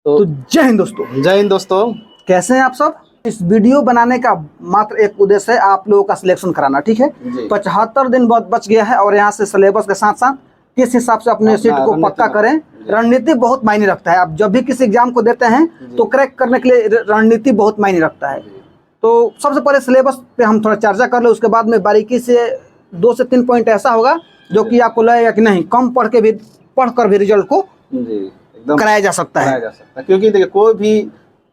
तो जय हिंद दोस्तों। जय हिंद दोस्तों। कैसे हैं आप सब। इस वीडियो बनाने का मात्र एक उद्देश्य है, आप लोगों का सिलेक्शन कराना। ठीक है, 75 दिन बहुत बच गया है और यहाँ से सिलेबस के साथ साथ किस हिसाब से अपने सीट को पक्का करें। रणनीति बहुत मायने रखता है। आप जब भी किसी एग्जाम को देते हैं तो क्रैक करने के लिए रणनीति बहुत मायने रखता है। तो सबसे पहले सिलेबस पे हम थोड़ा चर्चा कर ले, उसके बाद में बारीकी से 2 से 3 पॉइंट ऐसा होगा जो कि आपको लगेगा कि नहीं, कम पढ़कर भी रिजल्ट को एकदम कराया जा सकता है। क्योंकि देखिए, कोई भी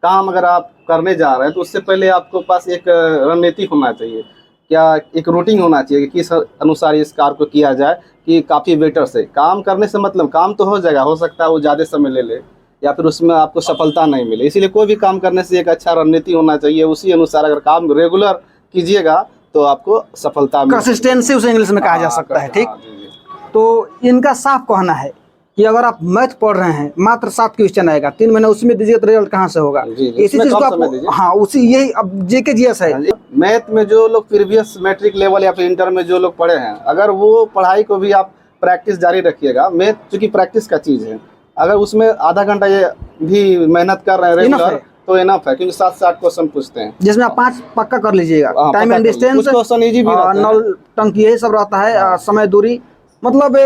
काम अगर आप करने जा रहे हैं तो उससे पहले आपको पास एक रणनीति होना चाहिए, क्या एक रूटीन होना चाहिए कि किस अनुसार इस कार्य को किया जाए कि काफ़ी बेटर से काम करने से मतलब काम तो हो जाएगा, हो सकता है वो ज़्यादा समय ले ले या फिर उसमें आपको सफलता नहीं मिले। इसीलिए कोई भी काम करने से एक अच्छा रणनीति होना चाहिए। उसी अनुसार अगर काम रेगुलर कीजिएगा तो आपको सफलता मिलेगी। कंसिस्टेंसी उसे इंग्लिश में कहा जा सकता है। ठीक, तो इनका साफ कहना है कि अगर आप मैथ पढ़ रहे हैं, मात्र 7 क्वेश्चन आएगा, 3 महीने उसमें दीजिए तो रिजल्ट कहाँ से होगा। इसी चीज को आप, हाँ उसी यही अब जीके जीएस है। मैथ में जो लोग प्रीवियस मैट्रिक लेवल या फिर इंटर में जो लोग पढ़े हैं, अगर वो पढ़ाई को भी आप प्रैक्टिस जारी रखिएगा, मैथ चूँकि प्रैक्टिस का चीज़ है, अगर उसमें आधा घंटा ये भी मेहनत कर रहे हैं रेगुलर तो इनफ है। क्योंकि 7 से 8 क्वेश्चन पूछते हैं जिसमें आप 5 पक्का कर लीजिएगा। Time and distance question easy भी रहता है, नल टंकी यही सब रहता है। समय दूरी मतलब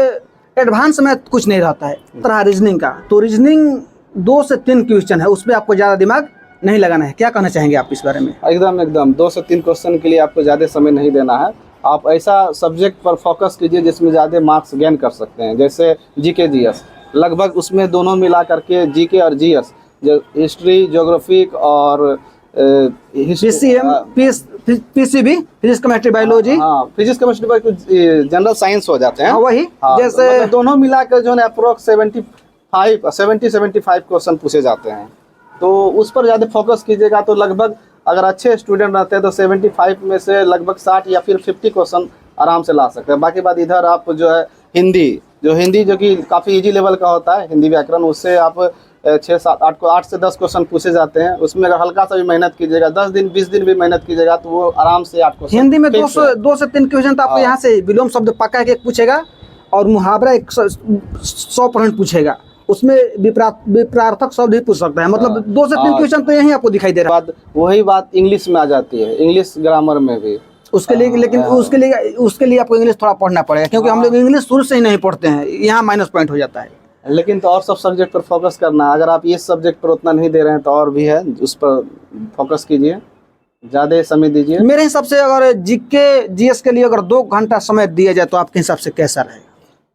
एडवांस में कुछ नहीं रहता है। तरह रीजनिंग का, तो रीजनिंग 2 से 3 क्वेश्चन है, उसमें आपको ज़्यादा दिमाग नहीं लगाना है। क्या कहना चाहेंगे आप इस बारे में। एकदम 2 से 3 क्वेश्चन के लिए आपको ज़्यादा समय नहीं देना है। आप ऐसा सब्जेक्ट पर फोकस कीजिए जिसमें ज़्यादा मार्क्स गेन कर सकते हैं, जैसे जीके जीएस। लगभग उसमें दोनों मिला करके जीके और जीएस, जो हिस्ट्री ज्योग्राफी और PCM PCB physics chemistry biology, physics chemistry biology general science हो जाते हैं। वही जैसे मतलब दोनों मिलाकर जो है अप्रोक्स 70-75 क्वेश्चन पूछे जाते हैं, तो उस पर ज़्यादा फोकस कीजिएगा। तो लगभग अगर अच्छे स्टूडेंट रहते हैं तो 75 में से लगभग 60 या फिर 50 क्वेश्चन आराम से ला सकते हैं। बाकी बात इधर आप जो है हिंदी जो कि काफ़ी इजी लेवल का होता है, हिंदी व्याकरण, उससे आप 8 से 10 क्वेश्चन पूछे जाते हैं। उसमें अगर हल्का सा भी मेहनत कीजिएगा, 10 दिन 20 दिन भी मेहनत कीजिएगा तो वो आराम से 8 क्वेश्चन। हिंदी में 2 से 3 क्वेश्चन तो आपको यहाँ से विलोम शब्द पक्का एक पूछेगा और मुहावरा 100% पूछेगा। उसमें विपरार्थक शब्द भी पूछ सकता है। मतलब 2 से 3 क्वेश्चन तो यही आपको दिखाई दे रहा है। वही बात इंग्लिश में आ जाती है, इंग्लिश ग्रामर में भी उसके लिए, लेकिन उसके लिए आपको इंग्लिश थोड़ा पढ़ना पड़ेगा, क्योंकि हम लोग इंग्लिश शुरू से ही नहीं पढ़ते हैं, यहाँ माइनस पॉइंट हो जाता है। लेकिन तो और सब सब्जेक्ट पर फोकस करना है। अगर आप इस सब्जेक्ट पर उतना नहीं दे रहे हैं तो और भी है, उस पर फोकस कीजिए, ज़्यादा समय दीजिए। मेरे हिसाब से अगर जीके जीएस के लिए अगर 2 घंटा समय दिया जाए तो आपके हिसाब से कैसा रहेगा।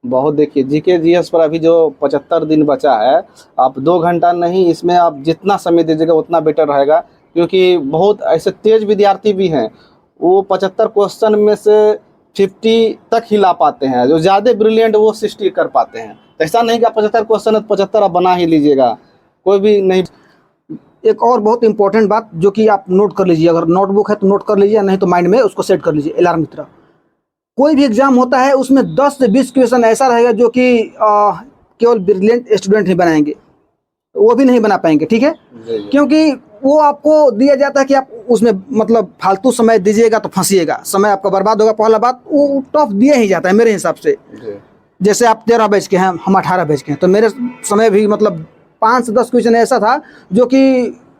बहुत देखिए, जीके जीएस पर अभी जो 75 दिन बचा है, आप 2 घंटा नहीं, इसमें आप जितना समय दीजिएगा उतना बेटर रहेगा। क्योंकि बहुत ऐसे तेज विद्यार्थी भी हैं, वो 75 क्वेश्चन में से 50 तक ही ला पाते हैं। जो ज़्यादा ब्रिलियंट वो 60 कर पाते हैं। ऐसा नहीं कि आप 75 क्वेश्चन है 75 आप बना ही लीजिएगा, कोई भी नहीं। एक और बहुत इंपॉर्टेंट बात जो कि आप नोट कर लीजिए, अगर नोटबुक है तो नोट कर लीजिए, नहीं तो माइंड में उसको सेट कर लीजिए अलार्म की तरह। कोई भी एग्जाम होता है उसमें 10 से 20 क्वेश्चन ऐसा रहेगा जो कि केवल ब्रिलियंट स्टूडेंट ही बनाएंगे, वो भी नहीं बना पाएंगे। ठीक है, क्योंकि वो आपको दिया जाता है कि आप उसमें मतलब फालतू समय दीजिएगा तो फंसिएगा, समय आपका बर्बाद होगा। पहला बात, वो टफ दिया ही जाता है मेरे हिसाब से। जैसे आप 13 बैच के हैं, हम 18 बैच के हैं, तो मेरे समय भी मतलब 5 से 10 क्वेश्चन ऐसा था जो कि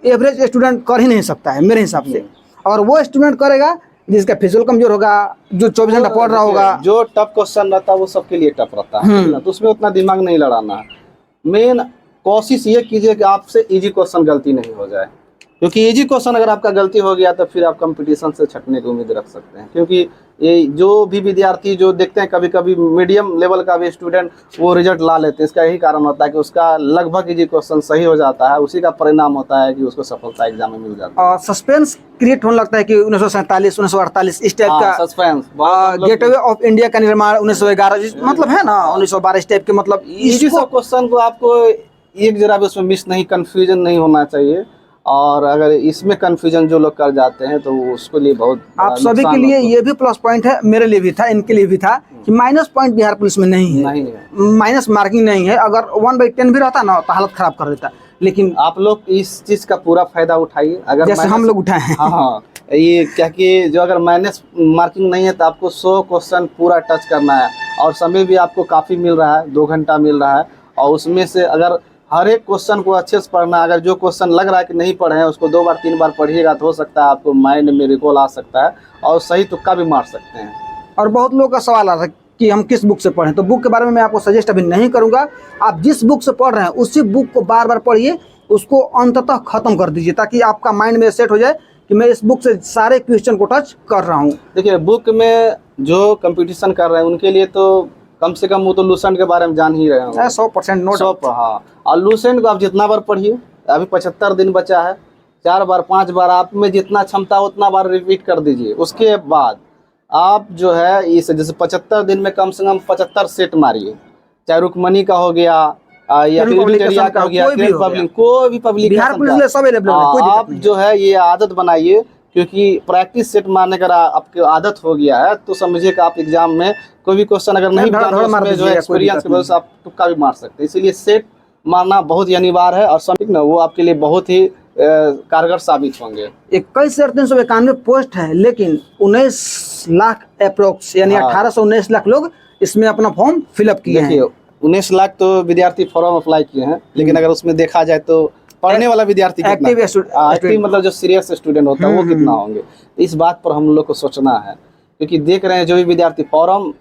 एवरेज स्टूडेंट कर ही नहीं सकता है मेरे हिसाब से। और वो स्टूडेंट करेगा जिसका फिजिकल कमजोर होगा, जो 24 घंटा पढ़ रहा होगा। जो टफ क्वेश्चन रहता है वो सबके लिए टफ रहता है, तो उसमें उतना दिमाग नहीं लड़ाना है। मेन कोशिश ये कीजिए कि आपसे इजी क्वेश्चन गलती नहीं हो जाए, क्योंकि इजी क्वेश्चन अगर आपका गलती हो गया तो फिर आप कंपटीशन से छटने की उम्मीद रख सकते हैं। क्योंकि ये जो भी विद्यार्थी जो देखते हैं, कभी कभी मीडियम लेवल का भी स्टूडेंट वो रिजल्ट ला लेते हैं, इसका यही कारण होता है कि उसका लगभग इजी क्वेश्चन सही हो जाता है। उसी का परिणाम होता है कि उसको सफलता एग्जाम में मिल जाती है। सस्पेंस क्रिएट होने लगता है कि 1947 1948 इस टाइप का सस्पेंस। गेटवे ऑफ इंडिया का निर्माण 1911 मतलब है ना, 1912 इस टाइप के। मतलब इसी सब क्वेश्चन को आपको एक जरा भी उसमें मिस नहीं, कंफ्यूजन नहीं होना चाहिए। और अगर इसमें कंफ्यूजन जो लोग कर जाते हैं तो उसके लिए बहुत आप सभी के लिए ये भी प्लस पॉइंट है, मेरे लिए भी था, इनके लिए भी था कि माइनस पॉइंट बिहार पुलिस में नहीं है, माइनस मार्किंग नहीं है। अगर 1/10 भी रहता ना तो हालत खराब कर देता। लेकिन आप लोग इस चीज का पूरा फायदा उठाइए, अगर जैसे हम लोग उठाए हैं। हाँ, ये क्या कि जो अगर माइनस मार्किंग नहीं है तो आपको 100 क्वेश्चन पूरा टच करना है, और समय भी आपको काफ़ी मिल रहा है, 2 घंटा मिल रहा है। और उसमें से अगर हर एक क्वेश्चन को अच्छे से पढ़ना। अगर जो क्वेश्चन लग रहा है कि नहीं पढ़े हैं उसको 2 बार 3 बार पढ़िएगा तो हो सकता है आपको माइंड में रिकॉल आ सकता है और सही तुक्का भी मार सकते हैं। और बहुत लोगों का सवाल आ रहा है कि हम किस बुक से पढ़ें, तो बुक के बारे में मैं आपको सजेस्ट अभी नहीं करूंगा। आप जिस बुक से पढ़ रहे हैं उसी बुक को बार बार पढ़िए, उसको अंततः खत्म कर दीजिए ताकि आपका माइंड में सेट हो जाए कि मैं इस बुक से सारे क्वेश्चन को टच कर रहा हूँ। देखिए बुक में जो कंपटीशन कर रहे हैं उनके लिए तो कम से कम वो तो लूसेंट के बारे में जान ही रहे होंगे 100% नोट। 100। हाँ, और लूसेंट को आप जितना बार पढ़िए, अभी 75 दिन बचा है, 4 बार 5 बार आप में जितना क्षमता हो उतना बार रिपीट कर दीजिए। उसके बाद आप जो है इस जैसे 75 दिन में कम से कम 75 सेट मारिए, चाहे रुकमनी का हो गया या फिर एडिटोरियल का हो गया, कोई भी पब्लिक बिहार पुलिस में सब अवेलेबल है, कोई दिक्कत आप नहीं है। जो है ये आदत बनाइए, क्योंकि प्रैक्टिस सेट मारने का आपकी आदत हो गया है तो समझिए कि आप एग्जाम में कोई भी क्वेश्चन अगर नहीं धड़ मार उसमें जो दीजिएगा, कोई एक्सपीरियंस दिक्कत की वजह से आप तुक्का भी मार सकते हैं। इसीलिए सेट मारना बहुत ही अनिवार्य है और समझ ना वो आपके लिए बहुत ही कारगर साबित होंगे। 21,391 पोस्ट है, लेकिन 19 लाख अप्रोक्स यानी 18 से 19 लाख लोग इसमें अपना फॉर्म फिलअप किए हैं। देखिए 19 लाख तो विद्यार्थी फॉर्म अप्लाई किए हैं, लेकिन अगर उसमें देखा जाए तो पढ़ने वाला विद्यार्थी कितना एक्टिव एक्टिव मतलब जो सीरियस स्टूडेंट होता है वो कितना होंगे, इस बात पर हम लोग को सोचना है। क्योंकि देख रहे हैं जो भी विद्यार्थी फॉर्म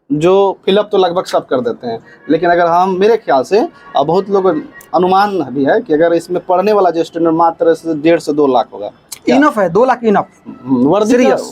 जो फिलअप तो लगभग सब कर देते हैं, लेकिन अगर हम मेरे ख्याल से और बहुत लोग अनुमान भी है कि अगर इसमें पढ़ने वाला जो स्टूडेंट मात्र 1.5 से 2 लाख होगा। इनफ है, 2 लाख इनफ।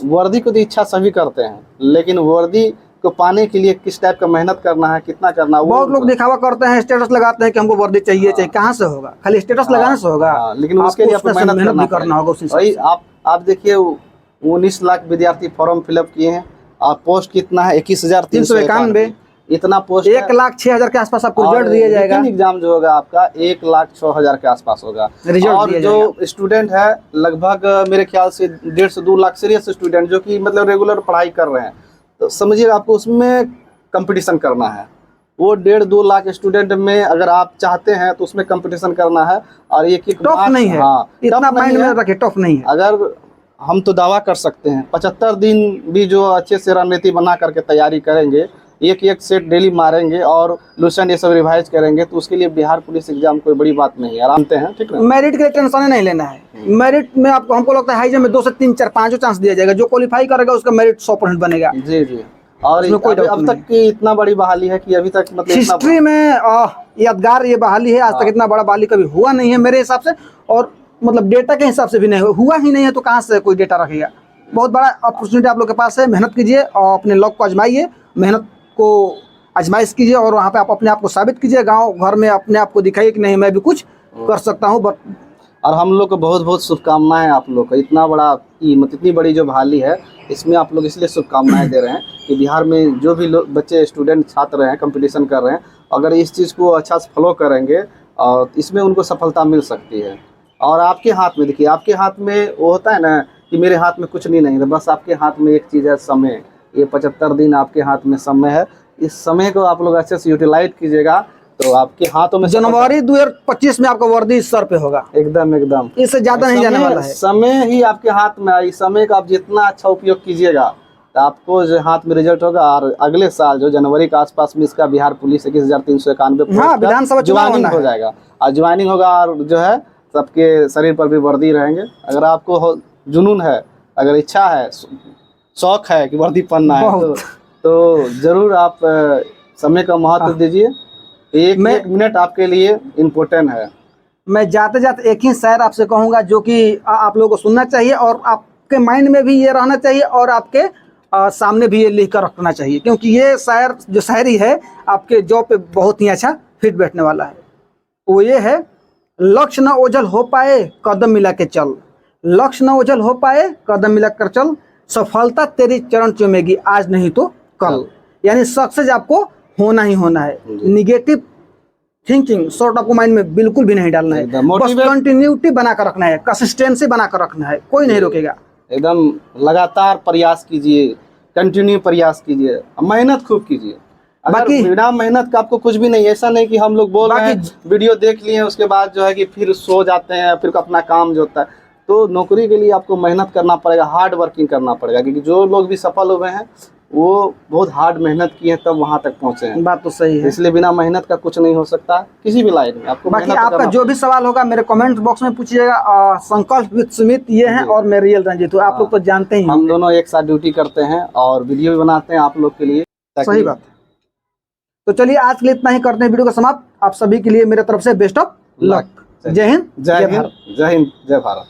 वर्दी को तो इच्छा सभी करते हैं, लेकिन वर्दी को पाने के लिए किस टाइप का मेहनत करना है, कितना करना है, बहुत लोग दिखावा करते हैं, स्टेटस लगाते हैं कि हमको वर्दी चाहिए चाहिए। कहाँ से होगा? खाली स्टेटस लगाने से होगा? लेकिन उसके लिए आपको मेहनत भी करना होगा। वही आप देखिए 19 लाख विद्यार्थी फॉर्म फिलअप किए हैं और पोस्ट कितना है 21,391। इतना पोस्ट 1,06,000 के आसपास आपको रिजल्ट दिया जाएगा। एग्जाम जो होगा आपका 1,06,000 के आसपास होगा रिजल्ट। और जो स्टूडेंट है लगभग मेरे ख्याल से 1.5 से 2 लाख सीरियस स्टूडेंट जो कि मतलब रेगुलर पढ़ाई कर रहे हैं, तो समझिए आपको उसमें कंपटीशन करना है। वो 1.5-2 लाख स्टूडेंट में अगर आप चाहते हैं तो उसमें कंपटीशन करना है और एक टफ नहीं है। इतना माइंड में रखे, टफ नहीं है। अगर हम तो दावा कर सकते हैं 75 दिन भी जो अच्छे से रणनीति बना करके तैयारी करेंगे, एक सेट डेली मारेंगे और लूसेंट ये सब रिवाइज करेंगे, तो उसके लिए बिहार पुलिस एग्जाम कोई बड़ी बात नहीं है, आरामते हैं। ठीक है, मेरिट के लिए टेंशन नहीं लेना है। मेरिट में आपको हमको लगता है हाई जंप में 2 से 3 4 5 चांस दिया जाएगा। जो क्वालिफाई करेगा उसका मेरिट 100% बनेगा। जी जी। और अब तक की इतना बड़ी बहाली है कि अभी तक मतलब हिस्ट्री में यादगार ये बहाली है। आज तक इतना बड़ा बहाली कभी हुआ नहीं है मेरे हिसाब से, और मतलब डेटा के हिसाब से भी नहीं हुआ ही नहीं है, तो कहाँ से कोई डेटा रखेगा। बहुत बड़ा अपॉर्चुनिटी आप लोग के पास है, मेहनत कीजिए और अपने लॉक को आजमाइए, मेहनत को आजमाइश कीजिए और वहाँ पे आप अपने आप को साबित कीजिए। गांव घर में अपने आप को दिखाइए कि नहीं मैं भी कुछ कर सकता हूँ। और हम लोग को बहुत बहुत शुभकामनाएं आप लोग को। इतना बड़ा इतनी बड़ी जो बहाली है इसमें आप लोग इसलिए शुभकामनाएं दे रहे हैं कि बिहार में जो भी लोग बच्चे स्टूडेंट छात्र हैं कंपटीशन कर रहे हैं, अगर इस चीज़ को अच्छा से फॉलो करेंगे और इसमें उनको सफलता मिल सकती है। और आपके हाथ में देखिए, आपके हाथ में वो होता है ना कि मेरे हाथ में कुछ नहीं है, बस आपके हाथ में एक चीज़ है, समय। ये 75 दिन आपके हाथ में समय है, इस समय को आप लोग अच्छे से यूटिलाइज कीजिएगा तो आपके हाथों में जनवरी 2025 में आपका वर्दी सर पे होगा। एकदम एकदम, इससे ज्यादा नहीं जाने वाला है। समय ही आपके हाथ में है, इस समय का आप जितना अच्छा उपयोग कीजिएगा तो आपको जो हाथ में रिजल्ट होगा। और अगले साल जो जनवरी के आसपास में इसका बिहार पुलिस 21,391 विधानसभा ज्वाइनिंग हो जाएगा और ज्वाइनिंग होगा और जो है सबके शरीर पर भी वर्दी रहेंगे। अगर आपको जुनून है, अगर इच्छा है, शौक है कि वर्दी पहनना है तो जरूर आप समय का महत्व दीजिए। एक मिनट आपके लिए इम्पोर्टेंट है। मैं जाते जाते एक ही शायर आपसे कहूँगा जो कि आप लोगों को सुनना चाहिए और आपके माइंड में भी ये रहना चाहिए और आपके सामने भी ये लिख कर रखना चाहिए, क्योंकि ये शायर जो शायरी है आपके जॉब पे बहुत ही अच्छा फिट बैठने वाला है। वो ये है, लक्ष्य न ओझल हो पाए कदम मिला के चल, लक्ष्य न ओझल हो पाए कदम मिला कर चल, सफलता तेरी चरण चूमेगी आज नहीं तो कल। यानी सक्सेस आपको होना ही होना है। निगेटिव थिंकिंग शॉर्ट आपको माइंड में बिल्कुल भी नहीं डालना है, बस कंटिन्यूटी बना कर रखना है, कंसिस्टेंसी बना कर रखना है, कोई नहीं रोकेगा। एकदम लगातार प्रयास कीजिए, कंटिन्यू प्रयास कीजिए, मेहनत खूब कीजिए। बाकी बिना मेहनत का आपको कुछ भी नहीं। ऐसा नहीं कि हम लोग बोल रहे हैं वीडियो देख लिए उसके बाद जो है कि फिर सो जाते हैं, फिर अपना काम जो होता है। तो नौकरी के लिए आपको मेहनत करना पड़ेगा, हार्ड वर्किंग करना पड़ेगा। क्योंकि जो लोग भी सफल हुए हैं वो बहुत हार्ड मेहनत की है तब वहां तक पहुंचे हैं। बात तो सही है। इसलिए बिना मेहनत का कुछ नहीं हो सकता किसी भी लाइन में, आपको बाकी मेहनत आपका करना जो भी सवाल होगा मेरे कमेंट बॉक्स में पूछिएगा। संकल्प विद सुमित ये हैं जी। और मैं रियल रंजीत हूँ, आप लोग तो जानते ही हम होंगे। दोनों एक साथ ड्यूटी करते हैं और वीडियो भी बनाते हैं आप लोग के लिए, ताकि सही बात है। तो चलिए आज के लिए इतना ही करते हैं वीडियो को समाप्त। आप सभी के लिए मेरे तरफ से बेस्ट ऑफ लक। जय हिंद, जय जय हिंद, भारत। जय हिंद, जय भारत।